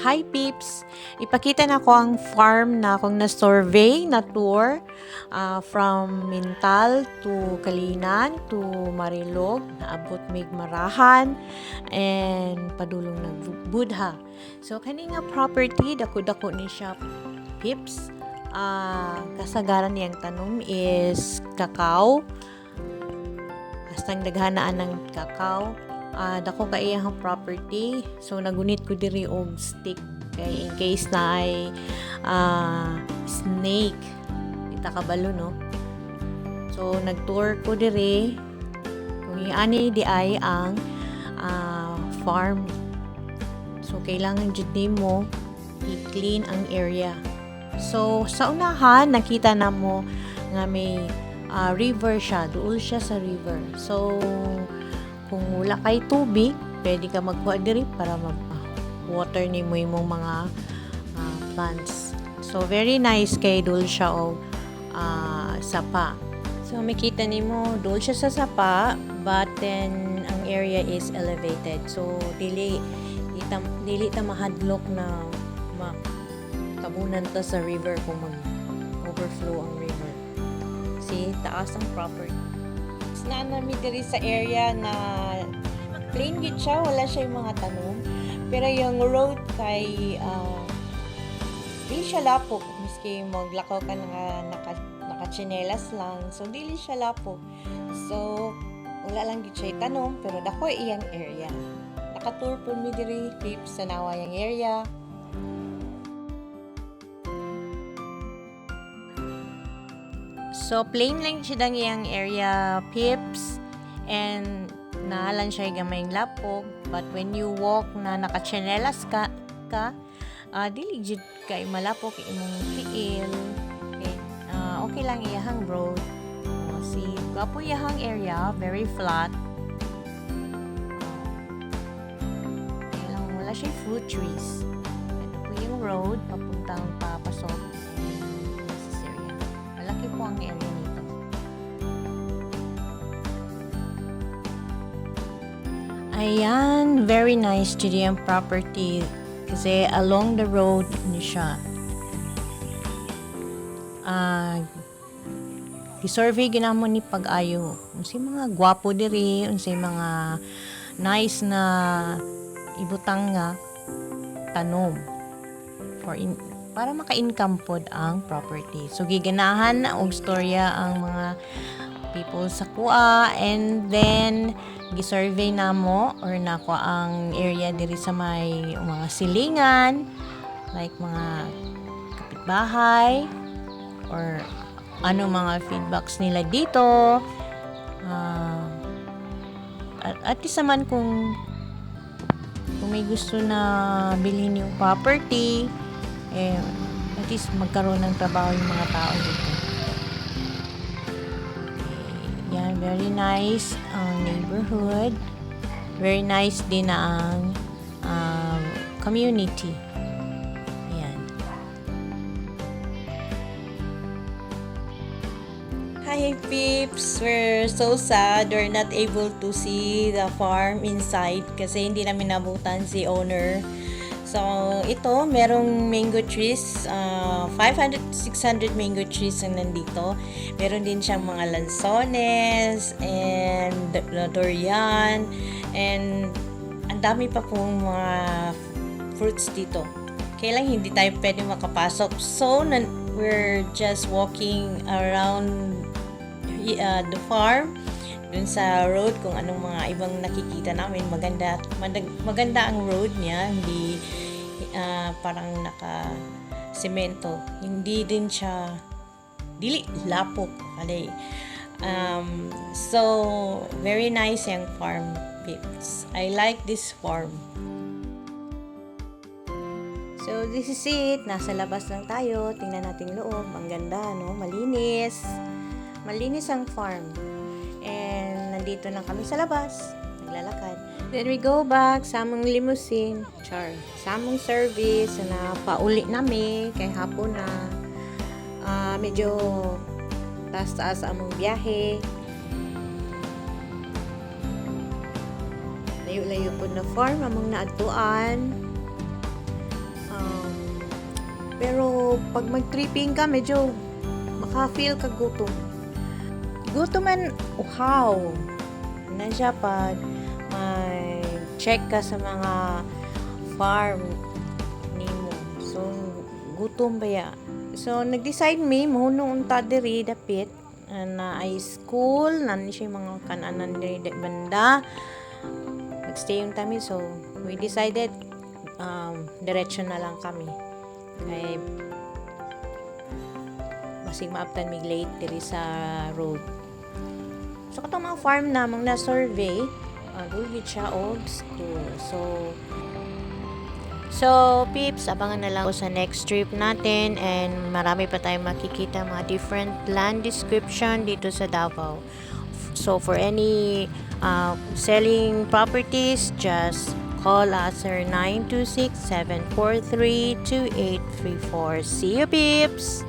Hi peeps! Ipakita na ko ang farm na akong na-survey, na tour from Mintal to Kalinan to Marilog, naabot mig Marahan, and padulong ng Budha. So, kani nga property, dako-dako ni siya peeps. Kasagaran niyang tanom is kakao. Hastang daghanaan ng kakao. Dako ka iyang property, so nagunit ko diri og stick kay in case na ay snake ita kabalo no. So nagtour ko diri kung ani di ay ang farm, so kailangan jud nimo i-clean ang area. So sa unahan nakita na mo nga may river siya, duol siya sa river. So kung wala kay tubig, pwede ka magkuha diri para mag-water ni mo imong mga plants. So, very nice kay dul siya o sapa. So, makita ni mo, dul siya sa sapa, but then, ang area is elevated. So, dili ta mahadlok na makabunan ta sa river kung mag-overflow ang river. See, taas ang property. Na namin diri sa area na plain gid siya, wala siya yung mga tanom, pero yung road kay dili siya lapok, miski maglakaw ka nga naka-tsinelas lang, so dili siya lapok. So wala lang gid siya tanom, pero dako iyang area. Naka-tour po mi diri peeps sa nawa yang area. So, plain lang siya dang iyang area, peeps, and naalan siya gamayng lapog, but when you walk na nakachanelas ka dili jud kay malapok imong tiil, okay lang iyahang road. See, gapo iyahang area, very flat. Wala siya fruit trees. Ito po yung road, papuntang papasok. Malaki po ang area nito. Ayan, very nice dito yung property kasi along the road ni siya. I-survey ginamon ni pag-ayo. Unsay mga gwapo diri, unsay mga nice na ibutang nga tanom para maka-income pod ang property. So, giganahan na og storya ang mga people sa kuha, and then gi-survey na mo or nako ang area diri sa may mga silingan, like mga kapitbahay or ano mga feedbacks nila dito. At least naman kung may gusto na bilhin yung property, at least magkaroon ng trabaho yung mga tao dito. Yan, very nice ang neighborhood. Very nice din ang community. Ayan. Hi peeps! We're so sad we're not able to see the farm inside kasi hindi namin nabutan si owner. So, ito, merong mango trees, 500 to 600 mango trees ang nandito. Meron din siyang mga lansones, and durian, and ang dami pa pong mga fruits dito. Kaya lang hindi tayo pwede makapasok. So, we're just walking around the farm, dun sa road, kung anong mga ibang nakikita namin. Maganda ang road niya, hindi parang naka-semento. Hindi din siya dili lapok. So, very nice yung farm, peeps. I like this farm. So, this is it. Nasa labas lang tayo. Tingnan natin loob. Ang ganda, no? Malinis. Malinis ang farm. And nandito na kami sa labas, naglalakad. Then we go back sa among limousine, sa among service na pauli nami kay hapon na medyo taas-taas among biyahe. Layo-layo po na farm among naadtuan. Pero pag mag-tripping ka, medyo maka-feel ka gutom. Gutom man, uhaw. Na siya pag may check ka sa mga farm nimo. So, gutom ba ya? So, nag-decide mi, mohunong unta diri dapit na ay school, nan siya mga kananan diri banda. Nagstay yung kami, so we decided diretso na lang kami. Kay masig maaptan mig late diri sa road. So katong mga farm namang na survey, gulgit siya old school. So, peeps, abangan na lang sa next trip natin and marami pa tayong makikita mga different land description dito sa Davao. So, for any selling properties, just call us or 926-743-2834. See you, peeps!